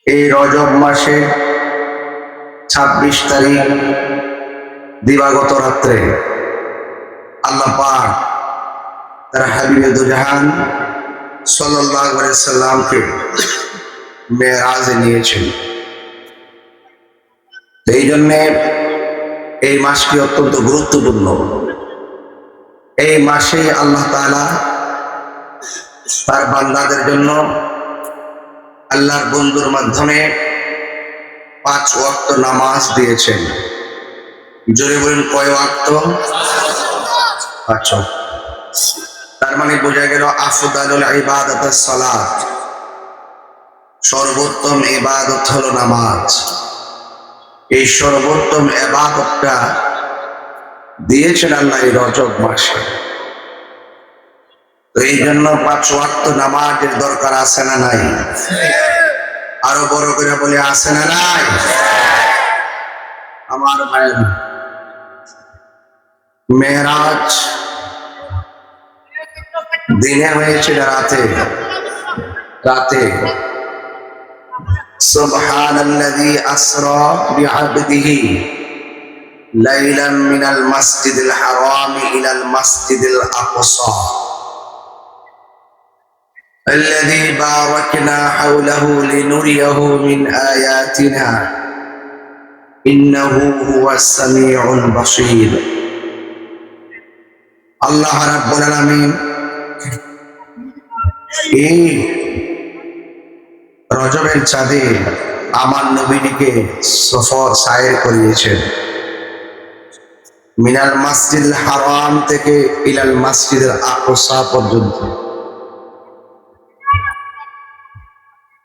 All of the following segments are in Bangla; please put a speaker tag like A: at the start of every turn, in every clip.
A: এই রজব মাসে ২৬ তারিখ দিবাগত রাত্রে আল্লাহ পাক তার হাবিবে দুজাহান সাল্লাল্লাহু আলাইহি সাল্লামকে মেরাজে নিয়েছেন। এই জন্যে এই মাসটি অত্যন্ত গুরুত্বপূর্ণ। এই মাসে আল্লাহ তাআলা তার বান্দাদের জন্য আল্লাহর বন্ধুর মাধ্যমে ৫ ওয়াক্ত নামাজ দিয়েছেন। জোরে বলেন কয় ওয়াক্ত? ৫ ওয়াক্ত। তার মানে বোঝা গেল আফদালুল ইবাদাতুস সালাত, সর্বোত্তম ইবাদত হলো নামাজ। এই সর্বোত্তম ইবাদতটা দিয়েছেন আল্লাহ এই রজব মাসে। তো এই জন্য ৫ ওয়াক্ত নামাজের দরকার আছে না নাই? আরো বড় করে বলে আছে না নাই? আমার ভাইয়ের মেরাজ দিনে হয়েছে রাতে? রাতে। সুবহানাল্লাযী আসরা বিআবদিহি লাইলাম মিনাল মাসজিদিল হারাম ইলাল মাসজিদিল আকসা الذي باركنا حوله لنريه من آياتنا إنه هو السميع البصير। আল্লাহ রাব্বুল আলামিন এই রজবের চাঁদে আমার নবীকে সফর সায়ের করিয়েছেন মিনাল মাসজিদুল হারাম থেকে ইলাল মাসজিদুল আকসা পর্যন্ত।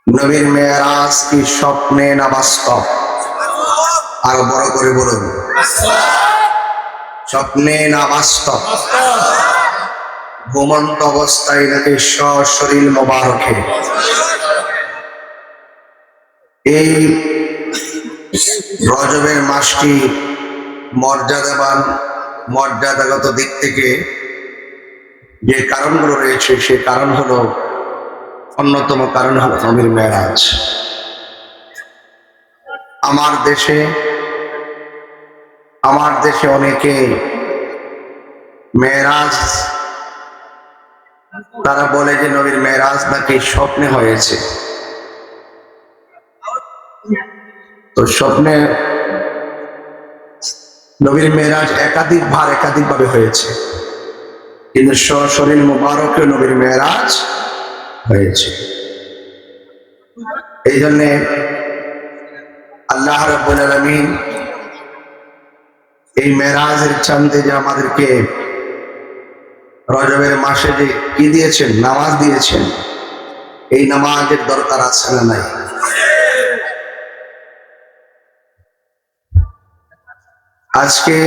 A: নবীর মেরাজ কি স্বপ্নে না বাস্তব? আরো বড় করে বলুন, স্বপ্নে না বাস্তব? ঘুমন্ত অবস্থায় নাকি সশরীর মোবারকে? এই রজবের মাসটি মর্যাদাবান, মর্যাদাগত দিক থেকে যে কারণগুলো রয়েছে সে কারণ হলো, অন্যতম কারণ হলো নবীর মেরাজ। আমার দেশে অনেকে মেরাজ, তারা বলে যে নবীর মেরাজ নাকি স্বপ্নে হয়েছে। তো স্বপ্নে নবীর মেরাজ একাধিকভাবে হয়েছে, কিন্তু সশরীর মুবারকে নবীর মেরাজ হয়েছে। এই জন্য আল্লাহ রাব্বুল আলামিন এই মেরাজের চাঁদে যে আমাদেরকে রজবের মাসে যে কি দিয়েছেন? নামাজ দিয়েছেন। এই নামাজের দরকার আছে না নাই? আজকে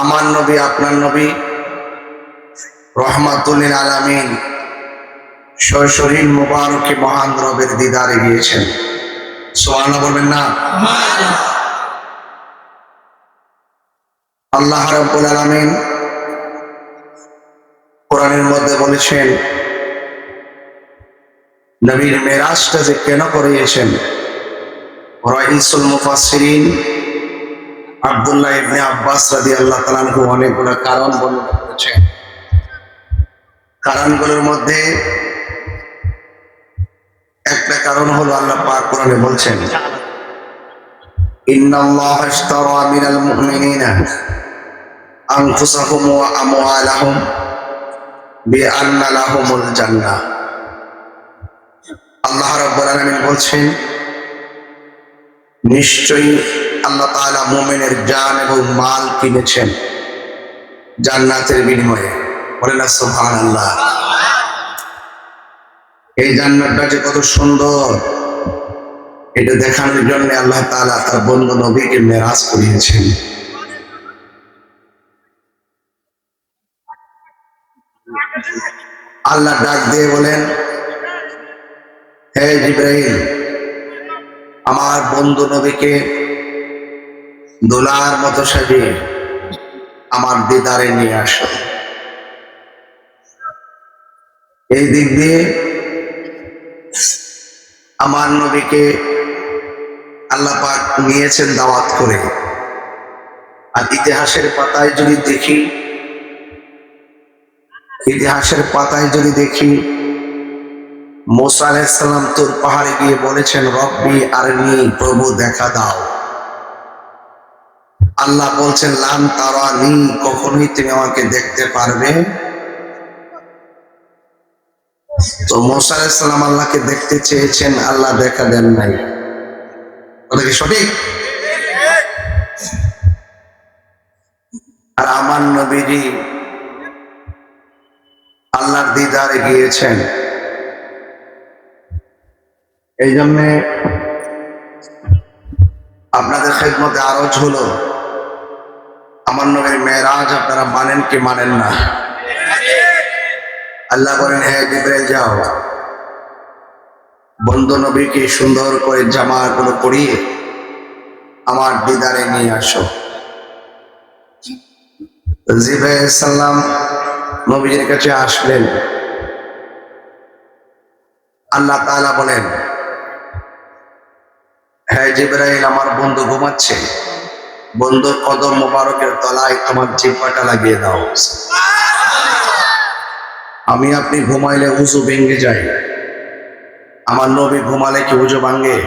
A: আমার নবী, আপনার নবী রহমাতুল লিল আলামিন সশরীর মুবারকে মহান রবের দিদারে গিয়েছেন। সুবহানাল্লাহ বলবেন না? আল্লাহ রাব্বুল আলামিন কোরআনের মধ্যে বলেছেন নবীর মেরাজটা যে কেন করিয়েছেন, রাইসুল মুফাসসিরিন আব্দুল্লাহ ইবনে আব্বাস রাদিয়াল্লাহু তাআলা আনহু অনেকগুলো কারণ বর্ণনা করেছেন। কারণগুলোর মধ্যে একটা কারণ হলো আল্লাহ পাক কোরআনে বলছেন ইন্নাল্লাহা ইশতারা মিনাল মুমিনিনা আনফুসাহুম ওয়া আমওয়ালাহুম বিআন্না লাহুমুল জান্নাহ। আল্লাহ রাব্বুল আলামিন বলছেন নিশ্চয়ই আল্লাহ তাআলা মুমিনের জান এবং মাল কিনেছেন জান্নাতের বিনিময়ে। বলেন না সুবহানাল্লাহ। এই জান্নাতটা যে কত সুন্দর এটা দেখানোর জন্য আল্লাহ তাআলা তার বন্ধু নবীকে মেরাজ করিয়েছেন। আল্লাহ ডাক দিয়ে বলেন, হে জিবরাইল, আমার বন্ধু নবীকে দোলার মতো সাজিয়ে আমার দিদারে নিয়ে আসো। এই দিক দিয়ে আমার নবীকে আল্লাহ পাক নিয়েছেন দাওয়াত করে। আর ইতিহাসের পাতায় যদি দেখি, মুসা আলাইহিস সালাম তুর পাহাড়ে গিয়ে বলেছেন, রব্বি আরনি, প্রভু দেখা দাও। আল্লাহ বলছেন, লান তারানি, কখনোই তুমি আমাকে দেখতে পারবে। তো মুসা আলাইহিস সালাম আল্লাহকে দেখতে চেয়েছেন, আল্লাহ দেখা দেন নাই। কথা কি সঠিক? আর আমার নবীজি আল্লাহর দিদারে গিয়েছেন। এই জন্য আপনাদের খেদমতে আরজ হলো, আমার নবীর মেরাজ আপনারা মানেন কি মানেন না? আল্লাহ বলেন, হে জিবরাইল যাও, বন্ধু নবীকে সুন্দর করে জামাগুলো পরিয়ে আমার দিদারে নিয়ে আসো। জিবরাইল সাল্লাম নবীর কাছে আসলেন। আল্লাহ তাআলা বলেন, হ্যাঁ জিবরাইল, আমার বন্ধু ঘুমাচ্ছে, বন্ধুর কদম মোবারকের তলায় আমার জিহ্বাটা লাগিয়ে দাও। আমি আপনি ঘুমাইলে উযু ভেঙে যায়, আমার নবী ঘুমালে কি উযু ভাঙে?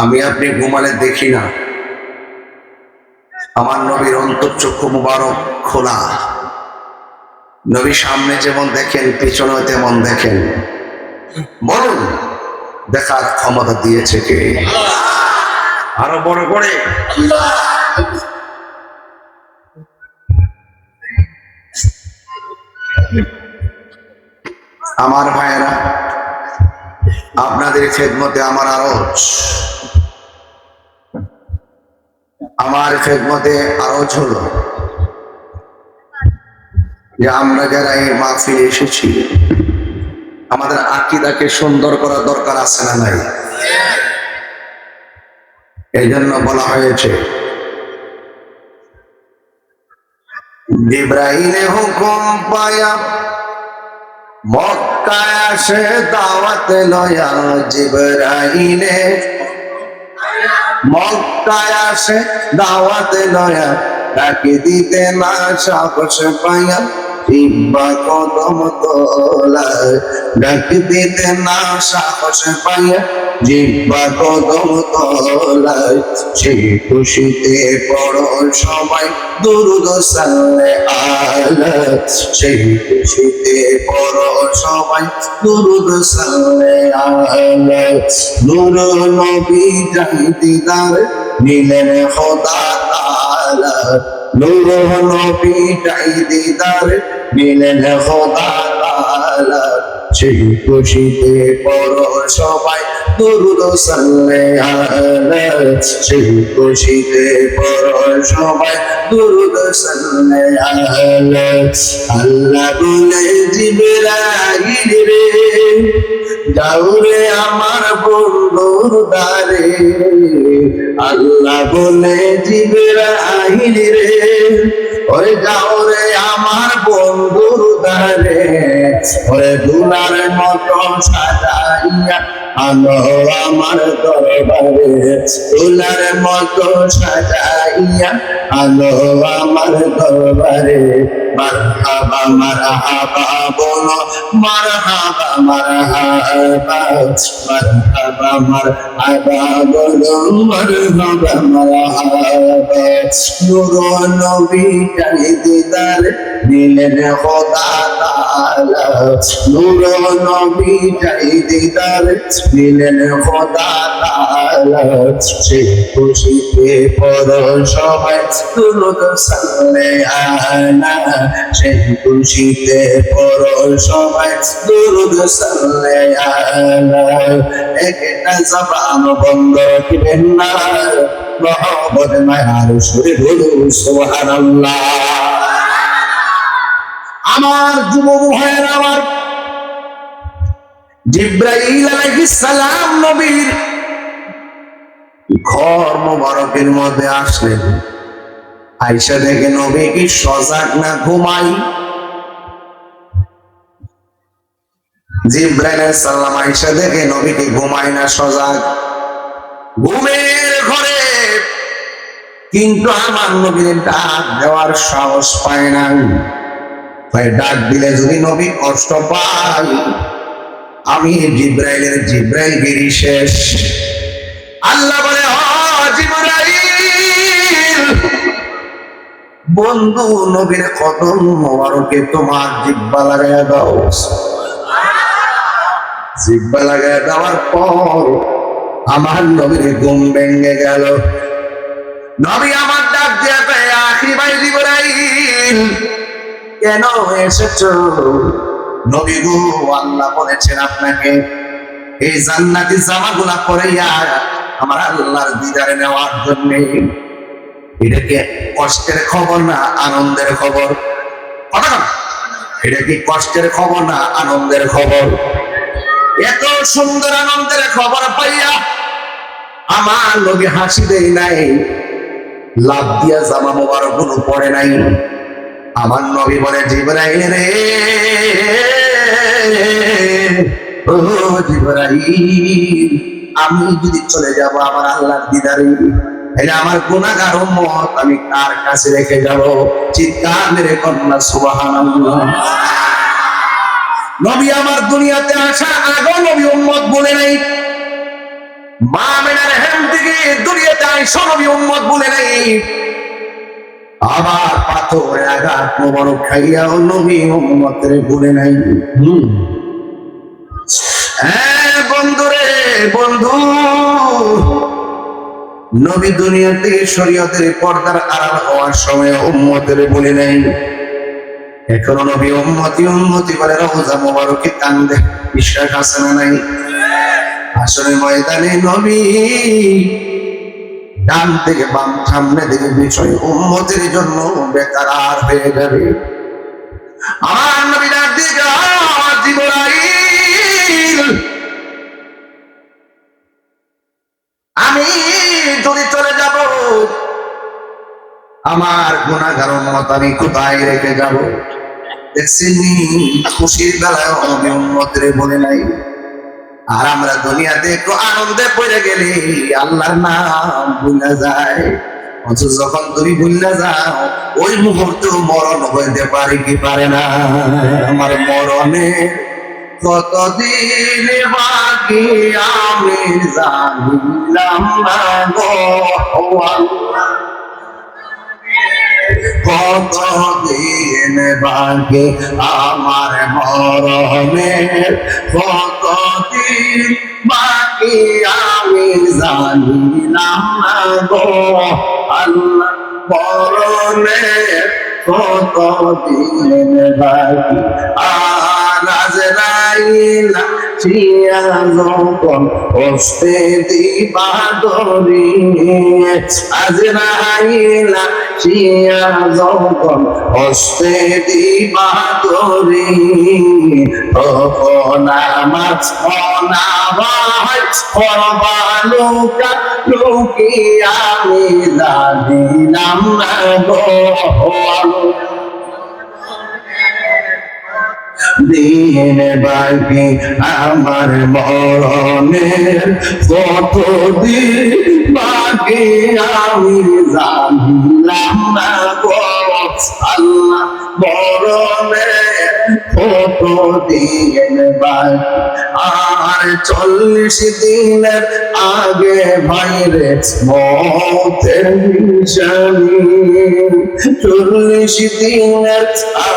A: আমি আপনি ঘুমালে দেখি না, আমার নবীর অন্তর্চক্ষু মুবারক খোলা। নবী সামনে যেমন দেখেন, পিছনে তেমন দেখেন। বলুন, দেখার ক্ষমতা দিয়েছে কে? আরো বড় করে। আমার ভাইয়েরা, আপনাদের খেদমতে আমার আরজ হলো যে আমরা যারা এই মাহফিলে এসেছি, আমাদের আকীদাকে সুন্দর করা দরকার আছে না নাই? এই জন্য বলা হয়েছে, জিবরাইলে হুকুম পায়া মক্কায় আসে দাওয়াত লয়া। জিবরাইলে মক্কায় আসে দাওয়াত লয়া, ডাকে দিতে না সাহস পাইয়া জিহ্বা কদম তলায়। ডাকে দিতে না সাহস পাইয়া জিহ্বা কদম তলায়। সেই খুশিতে পড়ো সবাই দুরূদ সাল্লে আলা। সেই খুশিতে পড়ো সবাই দুরূদ সাল্লে আলা। নূর নবী যাই দিদার নিলেন খোদা তাআলা। নূর নবী যাই দিদার নিলেন খোদা তাআলা। সেই খুশিতে পড়ো সবাই দুরূদ সাল্লে আলা। সেই খুশিতে পড়ো সবাই দুরূদ সাল্লে আলা। আল্লাহ বলে, জিবরাইল রে যাও রে আমার বন্ধুর দ্বারে। আল্লাহ বলে, জিবরাইল রে ওরে যাও রে আমার বন্ধুর দ্বারে। ওরে দুলার মতো সাজাইয়া আনো আমার দরবারে। দুলার মতো সাজাইয়া আনো আমার দরবারে। মারহাবা মারহাবা বলো, মারহাবা মারহাবা। মারহাবা মারহাবা বলো, মারহাবা মারহাবা। নূর নবী যাই দিদার নিলেন খোদা তাআলা। নূর নবী যাই দিদার নিলেন খোদা তাআলা। সেই খুশিতে পড়ো সবাই দুরূদ সাল্লে আলা। সেই খুশিতে পড়ো সবাই দুরূদ সাল্লে আলা। একটা জবান বন্ধ রাখবেন না, মহব্বত মায়ার সুরে বলুন সুবহানাল্লাহ। আমার যুবক ভাইয়েরা, আমার জিবরাইল আলাইহিস সালাম নবীর ঘর মোবারকের মধ্যে আসলেন। আয়েশা দেখে নবী কি সজাগ না ঘুমাই। জিবরাইল আলাইহিস সালাম আয়েশা দেখে নবীকে ঘুমায় না, সজাগ ঘুমের ঘরে, কিন্তু আমার নবীর ডাক দেওয়ার সাহস পায় না। ডাক দিলে যদি নবী কষ্ট পায়, আমি জিবরাইল গিরি শেষ। আল্লাহ বলে, ও জিবরাইল, বন্ধু নবীর কদম মোবারকে তোমার জিহ্বা লাগাইয়া দাও। জিহ্বা লাগাইয়া দেওয়ার পর আমার নবীর ঘুম ভেঙে গেল। নবী আমার ডাক দিয়া কয়, আখি ভাই জিবরাইল, কেন এসেছো? নবী গো, আল্লাহ বলেছেন আপনাকে এই জান্নাতি জামাগুলা পরাইয়া আমার আল্লাহর দিদারে নেওয়ার জন্য। এটা কি কষ্টের খবর না আনন্দের খবর? কথা না, এটা কি কষ্টের খবর না আনন্দের খবর? এত সুন্দর আনন্দের খবর পাইয়া আমার নবী হাসি দেই নাই, লাভ দিয়া জামা মোবারক গুলো পড়ে নাই। আমার নবী বলে, জিবরাইল রে, ও জিবরাইল, আমি যদি চলে যাব আমার আল্লাহর দিদারে, এটা আমার গুনাহগার উম্মত আমি কার কাছে রেখে যাব? চিৎকার মেরে কন্যা সুবহানাল্লাহ। নবী আমার দুনিয়াতে আসা আগেও নবী উম্মত বলে নাই, মা আমিনার হেম থেকে দুনিয়াতে আইসা নবী উম্মত বলে নাই, আবার পাথরে আঘাত মোবারক খাইয়াও নবী উম্মতের বলে নাই। হ্যাঁ বন্ধু রে, বন্ধু, নবী দুনিয়া থেকে শরীয়তের পর্দার আড়াল হওয়ার সময় উম্মতের বলে নাই। এখনো নবী উম্মতি করে রওজা মোবারকে কান্দে, বিশ্বাস আছে না নাই? আসলে ময়দানে নবী ডান থেকে বাম, সামনে থেকে বিষয় উম্মতের জন্য বেকার হয়ে যাবে। আমার নবী ডাক দিয়ে, জিবরাইল, আমি যদি চলে যাব আমার গুনাহগার উম্মত আমি কোথায় রেখে যাব? দেখছেন খুশির বেলায় নবী উম্মতের বলে নাই। আর আমরা দুনিয়াতে একটু আনন্দে পড়ে গেলে আল্লাহর নাম ভুলে যায়। অথচ যখন তুমি ভুলে যাও ওই মুহূর্তে মরণ হইতে পারে কি পারে না? আমার মরণে কতদিন বাকি আমি জানিলাম না গো আল্লাহ, কতদিন বাকি আমার মরণের, কতদিন বাকি আমি জানিলাম না গো আল্লাহ, মরণের কতদিন বাকি। আর আজরাইল আসিয়া যখন হস্তে দিবা ধরি, আজরাইল আসিয়া যখন হস্তে দিবা ধরি, তখন আমার অনাবাই করবা লুকা লুকি আমি জানিলাম না গো আল্লাহ, দিন বাকি আমার মরণের কতদিন বাকি আমি জানিলাম না গো আল্লাহ, মরণের কতদিন বাকি। আর 40 দিনের আগে ভাইরে মতের নিশানি, 40 দিনের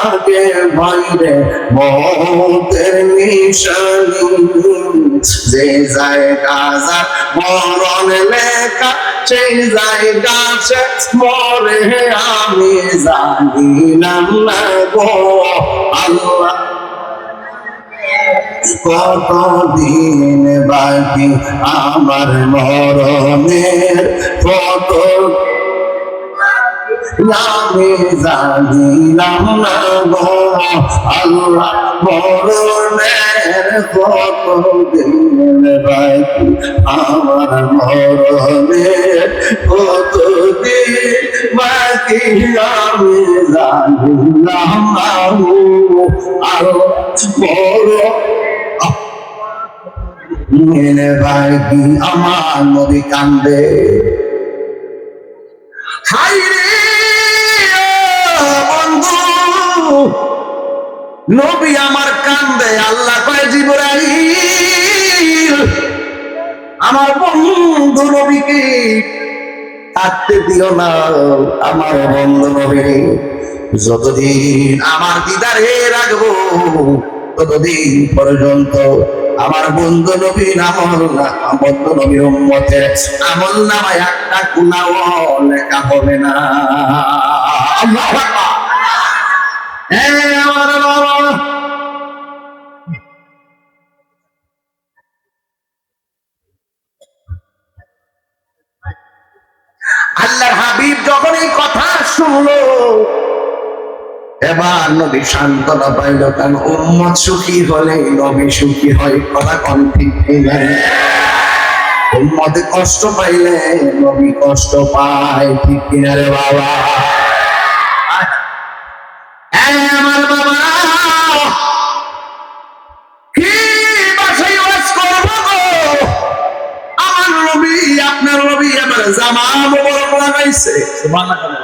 A: আগে ভাইরে মতের নিশানি, যে জায়গা যার মরণ লেখা সেই জায়গা সে মরে আমি জানিলাম না গো আল্লাহ, কতদিন বাকি আমার মরণের, কত আমি জানিলাম না গো আল্লাহ, মরণের কতদিন বাকি আমার মরণের, কতদিন বাকি আমি জানিলাম না গো আল্লাহ, মেনে ভাই কি আমার নবী কান্দে, হাই রে বন্ধু নবী আমার কান্দে। আল্লাহ কয় জিবরাইল আমার বন্ধু নবীকে থাকতে দিও না, আমার বন্ধু নবী যতদিন আমার দিদারে রাখবো ততদিন পর্যন্ত আমার বন্ধু নবীর বন্ধু নবীর উম্মতের আমল নামায় একটা গুনাহ লেখা হবে না। আল্লাহু আকবার। আমার বাবা আল্লাহর হাবিব যখন এই কথা শুনলো এবার নবী সান্ত্বনা পাইল, কারণ উম্মত সুখী হলে নবী সুখী হয়। কথা কোন ঠিক নেই? উম্মতে কষ্ট পাইলে নবী কষ্ট পায়, ঠিক কিনা রে বাবা? আমার বাবা কি বাসায় ওয়াজ করবো গো? আমার নবী আপনার নবী আমার জামা মোবারক লাগাইছে। সুবহানাল্লাহ।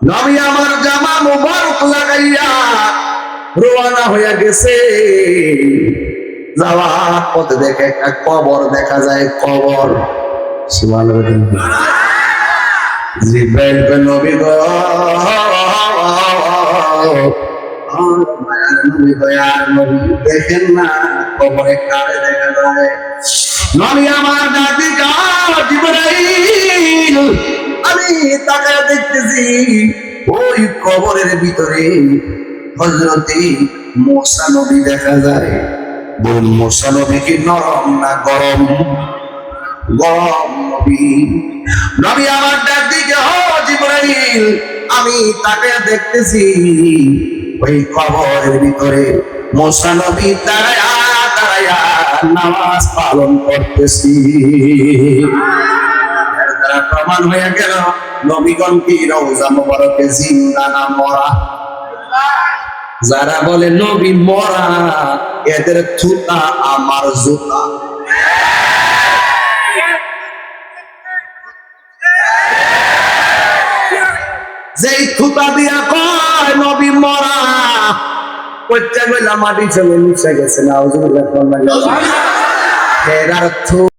A: নবী আমার জামা মুবারক লাগাইয়া রওনা হয়ে গেছে। যাওয়ার পথে দেখে একটা কবর দেখা যায়, কবর। সুবহানাল্লাহ। জিব্রাইল কে নবী গো দেখেন না কবরে কারে দেখা যায়? নবী আমার দাদি জিবরাইল আমি তাকায় দেখতেছি ওই কবরের ভিতরে হযরতে মুসা নবী দেখা যায়। বলুন মুসা নবী কি নরম না গরম? গরম নবী। নবী আমার দাদি জিবরাইল আমি তাকায় দেখতেছি ওই কবরের ভিতরে মুসা নবী দাঁড়ায়া দাঁড়ায়া নামাজ পালন করতেছি। এর দ্বারা প্রমাণ হয়ে গেল নবীগণ কি রওজা মুবারকে জিন্দা না মরা? যারা বলে নবী মরা এদের থুতা আমার জুতা। যেই থুতা দিয়া কয় নবী মরা, প্রত্যেক বেলা মাটি চলে মিশে গেছে। নাউজুবিল্লাহ।